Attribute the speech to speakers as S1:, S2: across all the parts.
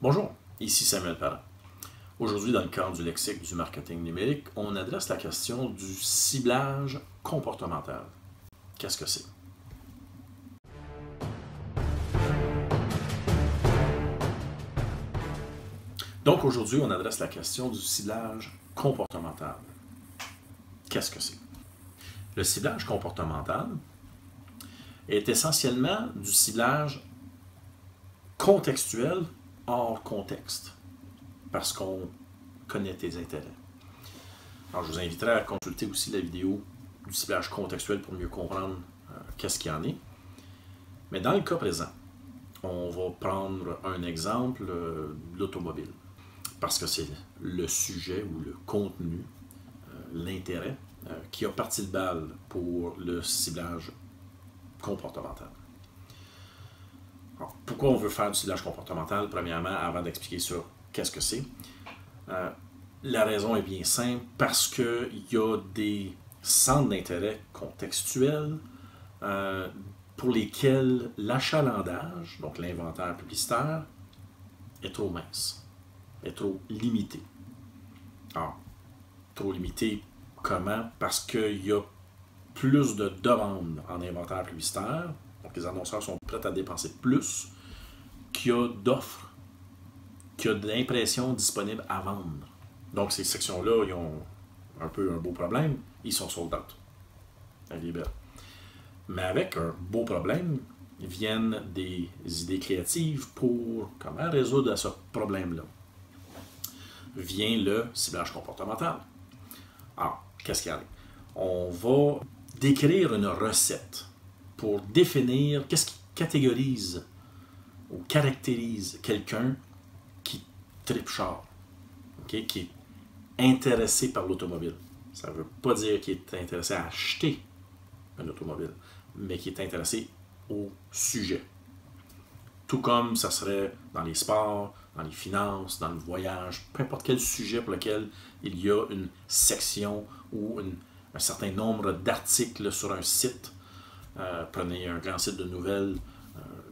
S1: Bonjour, ici Samuel Parent. Aujourd'hui, dans le cadre du lexique du marketing numérique, on adresse la question du ciblage comportemental. Qu'est-ce que c'est? Donc aujourd'hui, on adresse la question du ciblage comportemental. Qu'est-ce que c'est? Le ciblage comportemental est essentiellement du ciblage contextuel hors contexte, parce qu'on connaît tes intérêts. Alors, je vous inviterai à consulter aussi la vidéo du ciblage contextuel pour mieux comprendre qu'est-ce qu'il y en est. Mais dans le cas présent, on va prendre un exemple, l'automobile, parce que c'est le sujet ou le contenu, l'intérêt, qui a parti de balle pour le ciblage comportemental. Alors, pourquoi on veut faire du ciblage comportemental? Premièrement, avant d'expliquer sur qu'est-ce que c'est, la raison est bien simple, parce qu'il y a des centres d'intérêt contextuels pour lesquels l'achalandage, donc l'inventaire publicitaire, est trop mince, est trop limité. Alors, trop limité comment? Parce qu'il y a plus de demandes en inventaire publicitaire, donc les annonceurs sont prêts à dépenser plus qu'il y a d'offres, qu'il y a d'impressions disponibles à vendre. Donc ces sections-là, ils ont un peu un beau problème, ils sont sold out. Elle est belle. Mais avec un beau problème, viennent des idées créatives pour comment résoudre ce problème-là. Vient le ciblage comportemental. Alors, qu'est-ce qu'il y a? On va décrire une recette pour définir qu'est-ce qui catégorise ou caractérise quelqu'un qui tripe char, okay, qui est intéressé par l'automobile. Ça ne veut pas dire qu'il est intéressé à acheter un automobile, mais qui est intéressé au sujet. Tout comme ça serait dans les sports, dans les finances, dans le voyage, peu importe quel sujet pour lequel il y a une section ou un certain nombre d'articles sur un site. Prenez un grand site de nouvelles,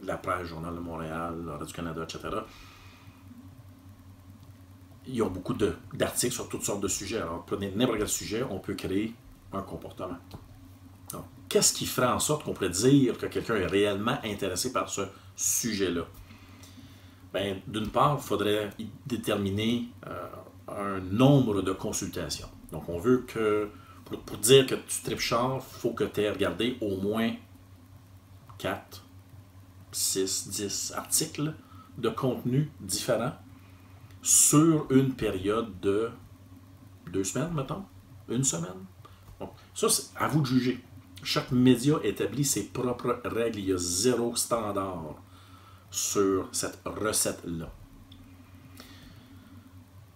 S1: La Presse, Journal de Montréal, Radio-Canada, etc. Il y a beaucoup d'articles sur toutes sortes de sujets. Alors, prenez n'importe quel sujet, on peut créer un comportement. Qu'est-ce qui ferait en sorte qu'on pourrait dire que quelqu'un est réellement intéressé par ce sujet-là? Bien, d'une part, il faudrait déterminer un nombre de consultations. Donc, on veut que, pour dire que tu tripes char, il faut que tu aies regardé au moins 4, 6, 10 articles de contenu différents sur une période de 2 semaines, mettons, une semaine. Donc, ça, c'est à vous de juger. Chaque média établit ses propres règles. Il y a zéro standard sur cette recette-là.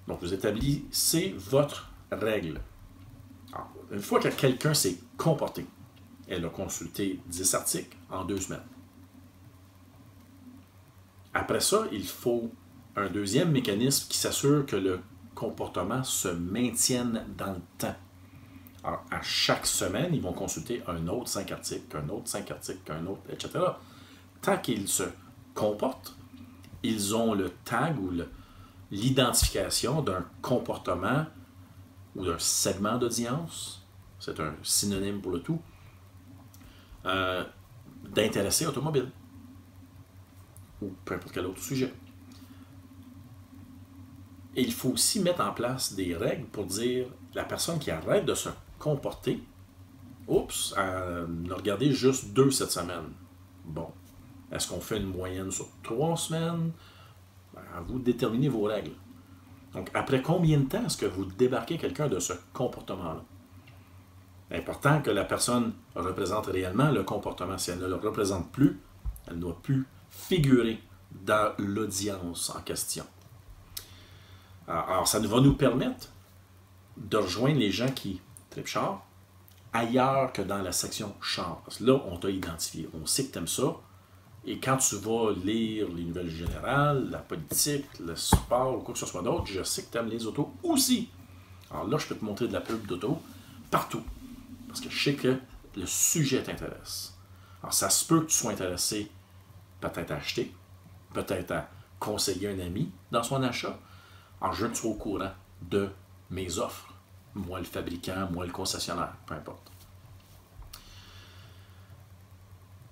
S1: Donc, vous établissez votre règle. Alors, une fois que quelqu'un s'est comporté, elle a consulté 10 articles en 2 semaines. Après ça, il faut un deuxième mécanisme qui s'assure que le comportement se maintienne dans le temps. Alors, à chaque semaine, ils vont consulter un autre 5 articles, un autre 5 articles, un autre, etc. Tant qu'ils se comportent, ils ont le tag ou l'identification d'un comportement ou d'un segment d'audience, c'est un synonyme pour le tout, d'intéressé automobile ou peu importe quel autre sujet. Et il faut aussi mettre en place des règles pour dire la personne qui arrête de se comporter, oups, elle a regardé juste 2 cette semaine. Bon, est-ce qu'on fait une moyenne sur 3 semaines? Ben, à vous de déterminer vos règles. Donc, après combien de temps est-ce que vous débarquez quelqu'un de ce comportement-là? C'est important que la personne représente réellement le comportement. Si elle ne le représente plus, elle ne doit plus figurer dans l'audience en question. Alors, ça va nous permettre de rejoindre les gens qui tripent char ailleurs que dans la section char. Parce que là, on t'a identifié. On sait que tu aimes ça. Et quand tu vas lire les nouvelles générales, la politique, le sport ou quoi que ce soit d'autre, je sais que tu aimes les autos aussi. Alors là, je peux te montrer de la pub d'auto partout. Parce que je sais que le sujet t'intéresse. Alors, ça se peut que tu sois intéressé peut-être à acheter, peut-être à conseiller un ami dans son achat, alors je ne suis au courant de mes offres. Moi le fabricant, moi le concessionnaire, peu importe.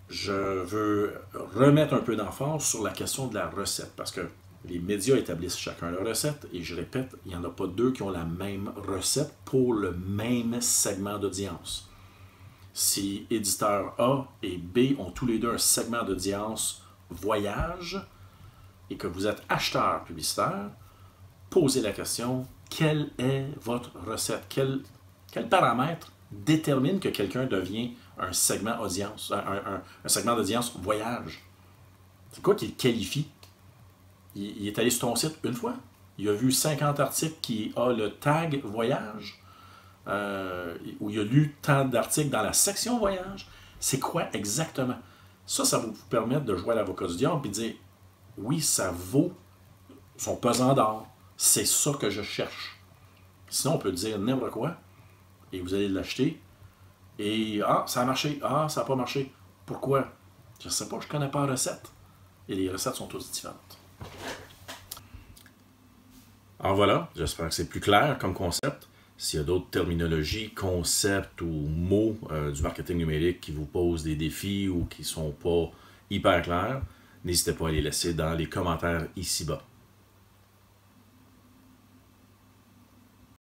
S1: Je veux remettre un peu d'emphase sur la question de la recette, parce que les médias établissent chacun leur recette, et je répète, il n'y en a pas deux qui ont la même recette pour le même segment d'audience. Si éditeur A et B ont tous les deux un segment d'audience voyage, et que vous êtes acheteur publicitaire, posez la question, quelle est votre recette? Quel paramètre détermine que quelqu'un devient un segment audience, un segment d'audience voyage? C'est quoi qui le qualifie? Il est allé sur ton site une fois. Il a vu 50 articles qui ont le tag voyage, où il a lu tant d'articles dans la section voyage. C'est quoi exactement? Ça va vous permettre de jouer à l'avocat du diable et de dire, oui, ça vaut son pesant d'or. C'est ça que je cherche. Sinon, on peut dire n'importe quoi, et vous allez l'acheter, et ça a marché, ça n'a pas marché. Pourquoi? Je ne sais pas, je ne connais pas la recette. Et les recettes sont toutes différentes. Alors voilà, j'espère que c'est plus clair comme concept. S'il y a d'autres terminologies, concepts ou mots du marketing numérique qui vous posent des défis ou qui ne sont pas hyper clairs, n'hésitez pas à les laisser dans les commentaires ici-bas.